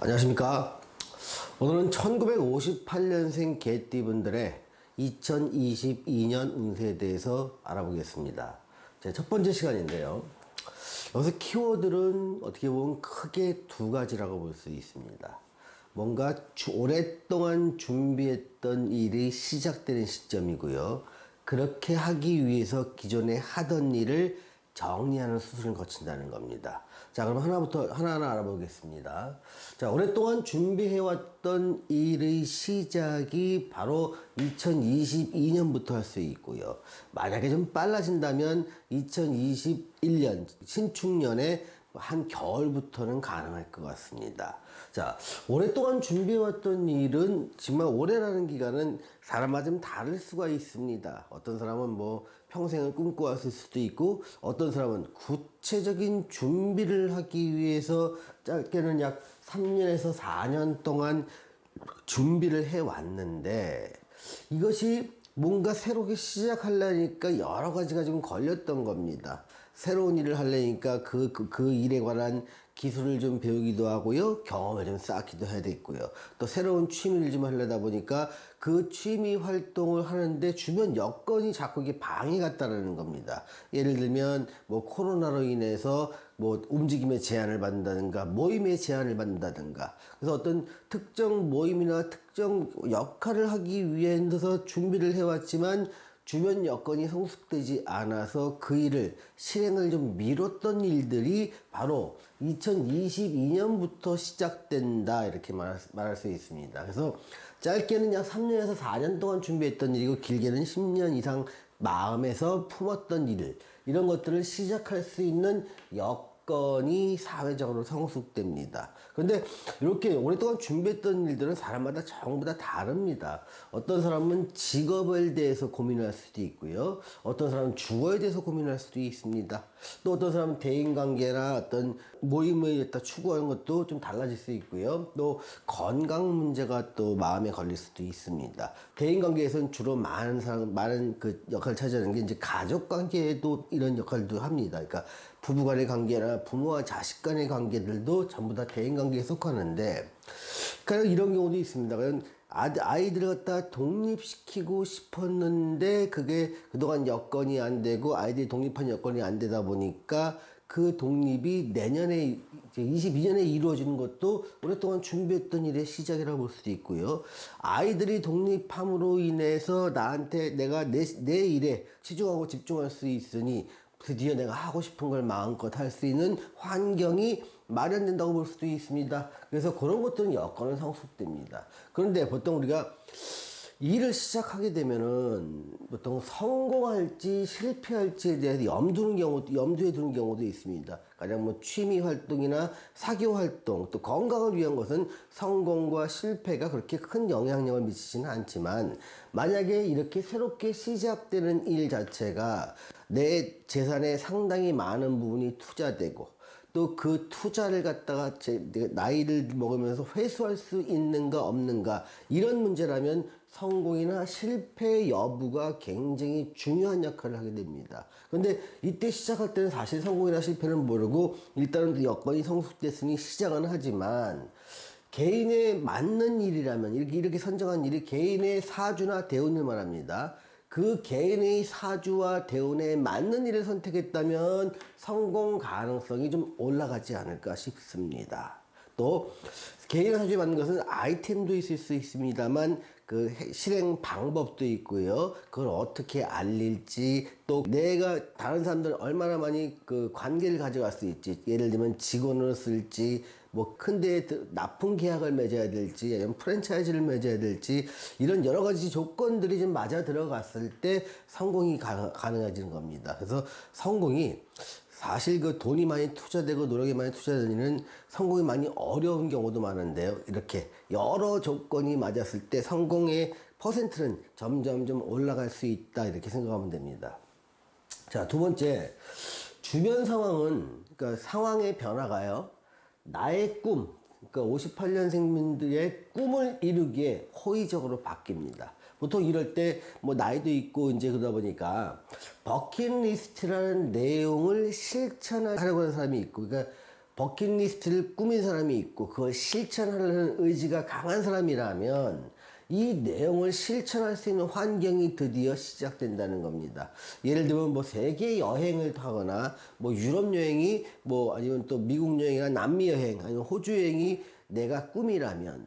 안녕하십니까. 오늘은 1958년생 개띠분들의 2022년 운세에 대해서 알아보겠습니다. 제 첫 번째 시간인데요. 여기서 키워드는 어떻게 보면 크게 두 가지라고 볼 수 있습니다. 뭔가 오랫동안 준비했던 일이 시작되는 시점이고요. 그렇게 하기 위해서 기존에 하던 일을 정리하는 수술을 거친다는 겁니다. 자, 그럼 하나하나 알아보겠습니다. 자, 오랫동안 준비해왔던 일의 시작이 바로 2022년부터 할 수 있고요. 만약에 좀 빨라진다면 2021년 신축년에 한 겨울부터는 가능할 것 같습니다. 자, 오랫동안 준비해왔던 일은 정말 오래라는 기간은 사람마다 좀 다를 수가 있습니다. 어떤 사람은 뭐 평생을 꿈꿔왔을 수도 있고, 어떤 사람은 구체적인 준비를 하기 위해서 짧게는 약 3년에서 4년 동안 준비를 해왔는데, 이것이 뭔가 새롭게 시작하려니까 여러 가지가 좀 걸렸던 겁니다. 새로운 일을 하려니까 그 일에 관한 기술을 좀 배우기도 하고요. 경험을 좀 쌓기도 해야 되겠고요. 또 새로운 취미를 좀 하려다 보니까 그 취미 활동을 하는데 주변 여건이 자꾸 이게 방해가 따르는 겁니다. 예를 들면 뭐 코로나로 인해서 뭐 움직임의 제한을 받는다든가 모임의 제한을 받는다든가, 그래서 어떤 특정 모임이나 특정 역할을 하기 위해서 준비를 해왔지만 주변 여건이 성숙되지 않아서 그 일을 실행을 좀 미뤘던 일들이 바로 2022년부터 시작된다, 이렇게 말할 수 있습니다. 그래서 짧게는 약 3년에서 4년 동안 준비했던 일이고, 길게는 10년 이상 마음에서 품었던 일, 이런 것들을 시작할 수 있는 여건이 사회적으로 성숙됩니다. 그런데 이렇게 오랫동안 준비했던 일들은 사람마다 전부 다 다릅니다. 어떤 사람은 직업에 대해서 고민할 수도 있고요. 어떤 사람은 주거에 대해서 고민할 수도 있습니다. 또 어떤 사람은 대인관계나 어떤 모임을 추구하는 것도 좀 달라질 수 있고요. 또 건강 문제가 또 마음에 걸릴 수도 있습니다. 대인관계에서는 주로 많은 그 역할을 차지하는 게 이제 가족관계에도 이런 역할도 합니다. 그러니까 부부간의 관계나 부모와 자식 간의 관계들도 전부 다 대인관계에 속하는데, 그러니까 이런 경우도 있습니다. 아이들을 갖다 독립시키고 싶었는데 그게 그동안 여건이 안 되고, 아이들이 독립한 여건이 안 되다 보니까 그 독립이 내년에 이제 22년에 이루어지는 것도 오랫동안 준비했던 일의 시작이라고 볼 수도 있고요. 아이들이 독립함으로 인해서 나한테 내가 내 일에 치중하고 집중할 수 있으니 드디어 내가 하고 싶은 걸 마음껏 할 수 있는 환경이 마련된다고 볼 수도 있습니다. 그래서 그런 것들은 여건은 성숙됩니다. 그런데 보통 우리가 일을 시작하게 되면은 보통 성공할지 실패할지에 대해서 염두에 두는 경우도 있습니다. 가령 뭐 취미 활동이나 사교 활동, 또 건강을 위한 것은 성공과 실패가 그렇게 큰 영향력을 미치지는 않지만, 만약에 이렇게 새롭게 시작되는 일 자체가 내 재산의 상당히 많은 부분이 투자되고, 또 그 투자를 갖다가 나이를 먹으면서 회수할 수 있는가 없는가, 이런 문제라면 성공이나 실패 여부가 굉장히 중요한 역할을 하게 됩니다. 그런데 이때 시작할 때는 사실 성공이나 실패는 모르고 일단은 여건이 성숙됐으니 시작은 하지만, 개인에 맞는 일이라면, 이렇게 선정한 일이 개인의 사주나 대운을 말합니다. 그 개인의 사주와 대운에 맞는 일을 선택했다면 성공 가능성이 좀 올라가지 않을까 싶습니다. 또 개인 사주에 맞는 것은 아이템도 있을 수 있습니다만 그 실행 방법도 있고요. 그걸 어떻게 알릴지, 또 내가 다른 사람들 얼마나 많이 그 관계를 가져갈 수 있지, 예를 들면 직원으로 쓸지, 뭐 큰데 납품 계약을 맺어야 될지, 아니면 프랜차이즈를 맺어야 될지, 이런 여러 가지 조건들이 좀 맞아 들어갔을 때 성공이 가능해지는 겁니다. 그래서 성공이 사실 그 돈이 많이 투자되고 노력이 많이 투자되는 일은 성공이 많이 어려운 경우도 많은데요. 이렇게 여러 조건이 맞았을 때 성공의 퍼센트는 점점 좀 올라갈 수 있다, 이렇게 생각하면 됩니다. 자, 두 번째, 주변 상황은, 그러니까 상황의 변화가요, 나의 꿈, 그러니까 58년생분들의 꿈을 이루기에 호의적으로 바뀝니다. 보통 이럴 때 뭐 나이도 있고 이제 그러다 보니까 버킷리스트라는 내용을 실천하려고 하는 사람이 있고, 그러니까 버킷리스트를 꾸민 사람이 있고 그걸 실천하려는 의지가 강한 사람이라면 이 내용을 실천할 수 있는 환경이 드디어 시작된다는 겁니다. 예를 들면 뭐 세계 여행을 하거나 뭐 유럽 여행이 뭐 아니면 또 미국 여행이나 남미 여행 아니면 호주 여행이 내가 꿈이라면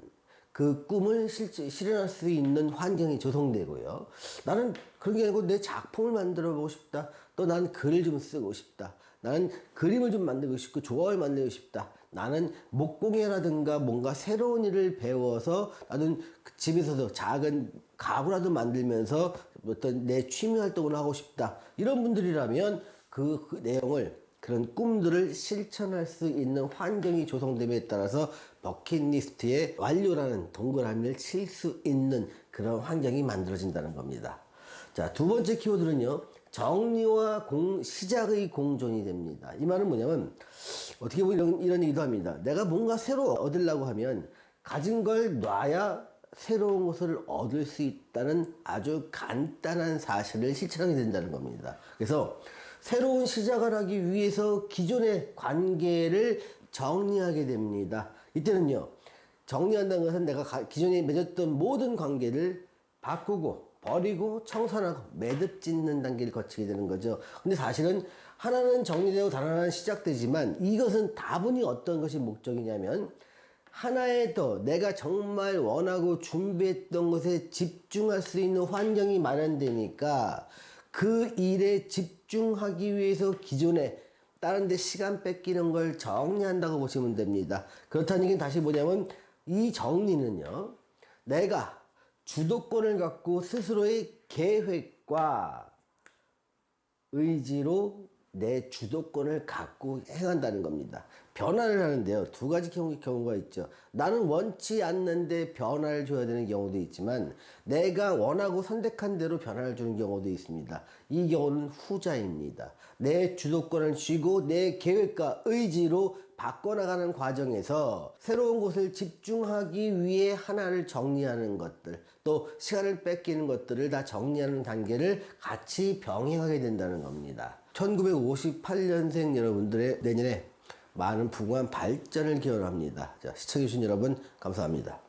그 꿈을 실현할 수 있는 환경이 조성되고요. 나는 그런 게 아니고 내 작품을 만들어 보고 싶다. 또 난 글을 좀 쓰고 싶다. 나는 그림을 좀 만들고 싶고 조각을 만들고 싶다. 나는 목공예라든가 뭔가 새로운 일을 배워서 나는 집에서도 작은 가구라도 만들면서 어떤 내 취미 활동을 하고 싶다. 이런 분들이라면 그 내용을 그런 꿈들을 실천할 수 있는 환경이 조성됨에 따라서 버킷리스트의 완료라는 동그라미를 칠 수 있는 그런 환경이 만들어진다는 겁니다. 자, 두 번째 키워드는요. 정리와 시작의 공존이 됩니다. 이 말은 뭐냐면 어떻게 보면 이런 얘기도 합니다. 내가 뭔가 새로 얻으려고 하면 가진 걸 놔야 새로운 것을 얻을 수 있다는 아주 간단한 사실을 실천하게 된다는 겁니다. 그래서 새로운 시작을 하기 위해서 기존의 관계를 정리하게 됩니다. 이때는요, 정리한다는 것은 내가 기존에 맺었던 모든 관계를 바꾸고 버리고 청산하고 매듭 짓는 단계를 거치게 되는 거죠. 근데 사실은 하나는 정리되고 다른 하나는 시작되지만 이것은 다분히 어떤 것이 목적이냐면 하나에 더 내가 정말 원하고 준비했던 것에 집중할 수 있는 환경이 마련되니까 그 일에 집중하기 위해서 기존에 다른 데 시간 뺏기는 걸 정리한다고 보시면 됩니다. 그렇다는 얘기는 다시 뭐냐면 이 정리는요, 내가 주도권을 갖고 스스로의 계획과 의지로 내 주도권을 갖고 행한다는 겁니다. 변화를 하는데요. 두 가지 경우가 있죠. 나는 원치 않는데 변화를 줘야 되는 경우도 있지만 내가 원하고 선택한 대로 변화를 주는 경우도 있습니다. 이 경우는 후자입니다. 내 주도권을 쥐고 내 계획과 의지로 바꿔나가는 과정에서 새로운 곳을 집중하기 위해 하나를 정리하는 것들, 또 시간을 뺏기는 것들을 다 정리하는 단계를 같이 병행하게 된다는 겁니다. 1958년생 여러분들의 내년에 많은 부귀한 발전을 기원합니다. 자, 시청해주신 여러분 감사합니다.